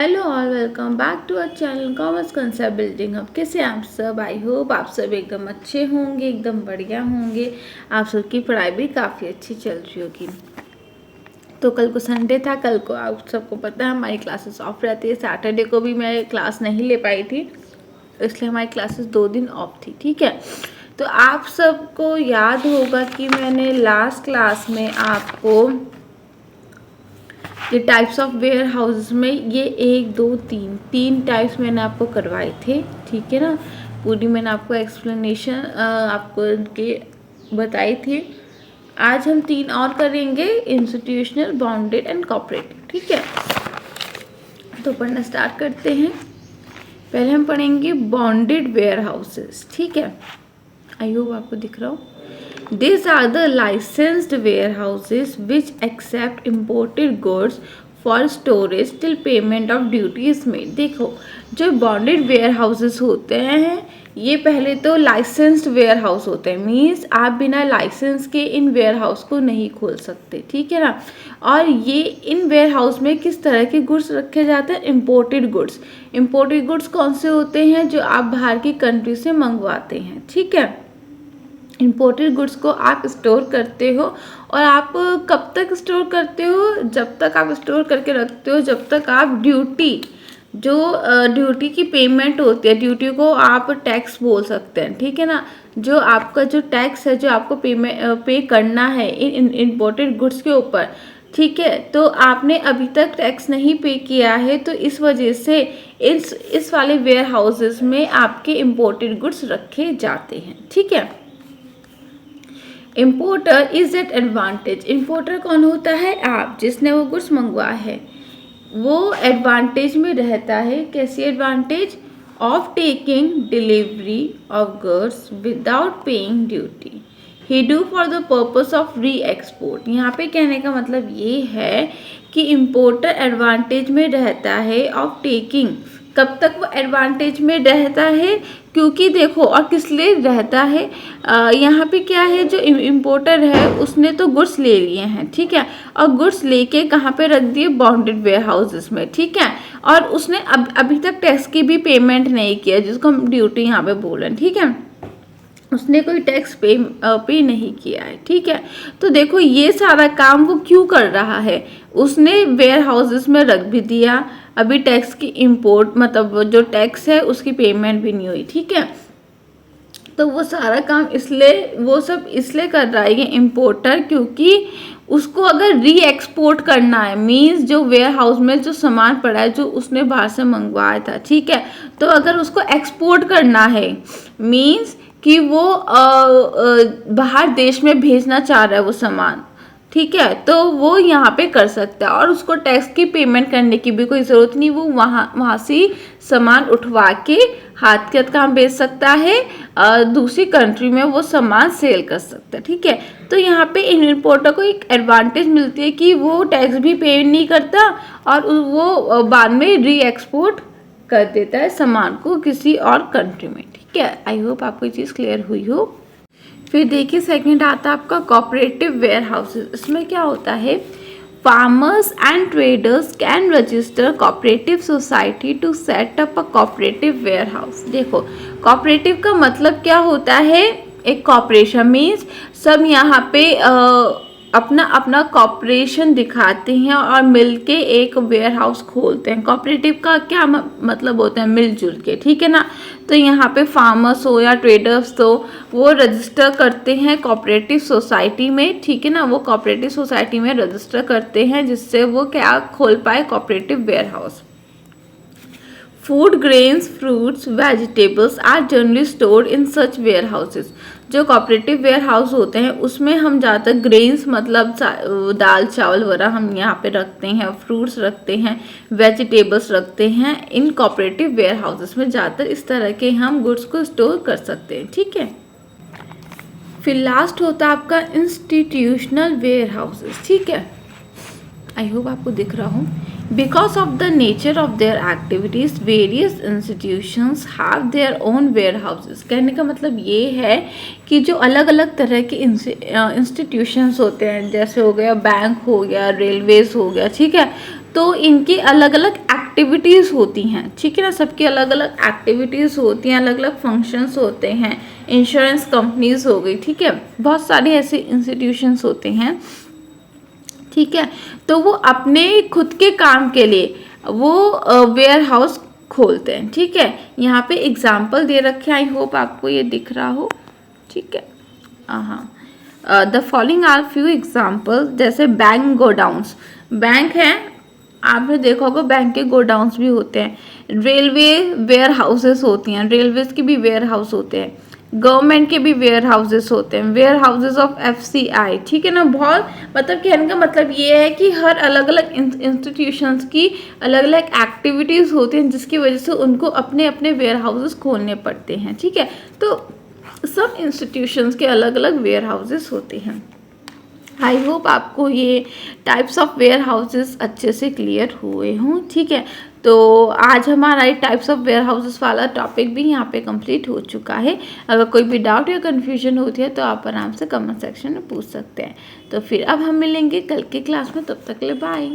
Hello all, welcome back to our channel commerce concept building up. कैसे आप सब? I hope आप सब एकदम अच्छे होंगे, एकदम बढ़िया होंगे। आप सबकी पढ़ाई भी काफ़ी अच्छी चल रही होगी। तो कल को संडे था, कल को आप सबको पता है हमारी क्लासेस ऑफ रहती है। सैटरडे को भी मैं क्लास नहीं ले पाई थी, इसलिए हमारी क्लासेस 2 दिन ऑफ थी। ठीक है, तो आप सबको याद होगा कि मैंने लास्ट क्लास में आपको ये टाइप्स ऑफ वेयर हाउसेस में ये 1 2 3 टाइप्स मैंने आपको करवाए थे। ठीक है ना, पूरी मैंने आपको एक्सप्लेनेशन आपको इनके बताई थी। आज हम 3 और करेंगे, इंस्टीट्यूशनल, बाउंडेड एंड कॉर्पोरेटिव। ठीक है, तो पढ़ना स्टार्ट करते हैं। पहले हम पढ़ेंगे बाउंडेड वेयर हाउसेस। ठीक है, आई होप आपको दिख रहा हो। These are the licensed warehouses which accept imported goods for storage till payment of duty is made। देखो, जो बॉन्डेड वेयर हाउसेस होते हैं ये पहले तो लाइसेंस्ड वेयर हाउस होते हैं। मीन्स आप बिना लाइसेंस के इन वेयर हाउस को नहीं खोल सकते। ठीक है ना। और ये इन वेयर हाउस में किस तरह के गुड्स रखे जाते हैं? Imported goods. इम्पोर्टेड गुड्स कौन से होते हैं? जो आप बाहर की कंट्री से मंगवाते हैं। ठीक है, इम्पोर्टेड गुड्स को आप स्टोर करते हो। और आप कब तक स्टोर करते हो? जब तक आप स्टोर करके रखते हो जब तक आप ड्यूटी, जो ड्यूटी की पेमेंट होती है, ड्यूटी को आप टैक्स बोल सकते हैं। ठीक है ना, जो आपका जो टैक्स है जो आपको पे करना है इन इम्पोर्टेड गुड्स के ऊपर। ठीक है, तो आपने अभी तक टैक्स नहीं पे किया है, तो इस वजह से इस वाले वेयर हाउसेस में आपके इम्पोर्टेड गुड्स रखे जाते हैं। ठीक है, importer is at advantage. Importer कौन होता है? आप, जिसने वो गुड्स मंगवाया है वो एडवांटेज में रहता है। कैसी advantage? Of taking delivery of goods without paying duty he do for the purpose of री एक्सपोर्ट। यहाँ पे कहने का मतलब ये है कि इम्पोर्टर एडवांटेज में रहता है ऑफ टेकिंग। कब तक वो एडवांटेज में रहता है? क्योंकि देखो, और किस लिए रहता है? यहाँ पे क्या है, जो इम्पोर्टर है उसने तो गुड्स ले लिए हैं। ठीक है, और गुड्स लेके कहाँ पे रख दिए? बाउंडेड वेयर हाउसेस में। ठीक है, और उसने अभी तक टैक्स की भी पेमेंट नहीं किया, जिसको हम ड्यूटी यहाँ पे बोल रहे हैं। ठीक है, उसने कोई टैक्स पे नहीं किया है। ठीक है, तो देखो ये सारा काम वो क्यों कर रहा है? उसने वेयर हाउसेस में रख भी दिया, अभी टैक्स की इंपोर्ट मतलब जो टैक्स है उसकी पेमेंट भी नहीं हुई। ठीक है, तो वो सारा काम इसलिए, वो सब इसलिए कर रहा है ये इम्पोर्टर, क्योंकि उसको अगर री एक्सपोर्ट करना है, मीन्स जो वेयर हाउस में जो सामान पड़ा है जो उसने बाहर से मंगवाया था। ठीक है, तो अगर उसको एक्सपोर्ट करना है, मीन्स कि वो बाहर देश में भेजना चाह रहा है वो सामान। ठीक है, तो वो यहाँ पे कर सकता है और उसको टैक्स की पेमेंट करने की भी कोई ज़रूरत नहीं। वो वहाँ से सामान उठवा के हाथ के हाथ काम बेच सकता है, दूसरी कंट्री में वो सामान सेल कर सकता है। ठीक है, तो यहाँ पे इम्पोर्टर को एक एडवांटेज मिलती है कि वो टैक्स भी पे नहीं करता और वो बाद में री एक्सपोर्ट कर देता है सामान को किसी और कंट्री में। ठीक है, आई होप आपको ये चीज़ क्लियर हुई हो। फिर देखिए सेकंड आता है आपका कोऑपरेटिव वेयर हाउसेस। इसमें क्या होता है? Farmers and traders can register cooperative society to set up a cooperative warehouse. देखो, कोऑपरेटिव का मतलब क्या होता है? एक कॉपरेशन, मीन्स सब यहाँ पे अपना अपना कॉपरेशन दिखाते हैं और मिलके एक वेयर हाउस खोलते हैं। कोऑपरेटिव का क्या मतलब होता है? मिलजुल के। ठीक है ना, तो यहाँ पे फार्मर्स हो या ट्रेडर्स हो, वो रजिस्टर करते हैं कोऑपरेटिव सोसाइटी में। ठीक है ना, वो कोऑपरेटिव सोसाइटी में रजिस्टर करते हैं जिससे वो क्या खोल पाए? Cooperative warehouse. Food grains, fruits, vegetables are generally stored in such warehouses. जो कोऑपरेटिव वेयर हाउस होते हैं उसमें हम ज़्यादातर ग्रेन्स मतलब दाल चावल वगैरह हम यहाँ पे रखते हैं, फ्रूट्स रखते हैं, वेजिटेबल्स रखते हैं। इन कोऑपरेटिव वेयर हाउसेस में ज़्यादातर इस तरह के हम गुड्स को स्टोर कर सकते हैं। ठीक है, फिर लास्ट होता है आपका इंस्टीट्यूशनल वेयर हाउसेस। ठीक है, आई होप आपको दिख रहा हूँ। Because of the nature of their activities, various institutions have their own warehouses। कहने का मतलब ये है कि जो अलग अलग तरह के इंस्टीट्यूशंस होते हैं, जैसे हो गया बैंक हो गया, रेलवेज हो गया। ठीक है, तो इनकी अलग अलग एक्टिविटीज़ होती हैं, ठीक है ना, सबकी अलग अलग एक्टिविटीज़ होती हैं, अलग अलग फंक्शंस होते हैं। इंश्योरेंस कंपनीज हो गई, ठीक है, बहुत सारे ऐसे इंस्टीट्यूशंस होते हैं, ठीक है। तो वो अपने खुद के काम के लिए वो वेयर हाउस खोलते हैं, ठीक है। यहाँ पे एग्जाम्पल दे रखे हैं, आई होप आपको ये दिख रहा हो, ठीक है। हाँ, the following are few example, जैसे बैंक गोडाउन्स, बैंक है, आपने देखा होगा बैंक के गोडाउन्स भी होते हैं। रेलवे वेयर हाउसेस होती हैं, रेलवेज के भी वेयर हाउस होते हैं। गवर्नमेंट के भी वेयर हाउसेस होते हैं, वेयर हाउसेस ऑफ FCI, ठीक है ना। बहुत मतलब कहने का मतलब ये है कि हर अलग अलग इंस्टीट्यूशंस की अलग अलग एक्टिविटीज़ होती हैं, जिसकी वजह से उनको अपने अपने वेयर हाउसेस खोलने पड़ते हैं, ठीक है। तो सब इंस्टीट्यूशंस के अलग अलग वेयर हाउसेस होते हैं। आई होप आपको ये टाइप्स ऑफ वेयर हाउसेस अच्छे से क्लियर हुए हों, ठीक है। तो आज हमारा ये टाइप्स ऑफ वेयर हाउसेस वाला टॉपिक भी यहाँ पे कंप्लीट हो चुका है। अगर कोई भी डाउट या कन्फ्यूजन होती है तो आप आराम से कमेंट सेक्शन में पूछ सकते हैं। तो फिर अब हम मिलेंगे कल की क्लास में, तब तक के लिए बाय।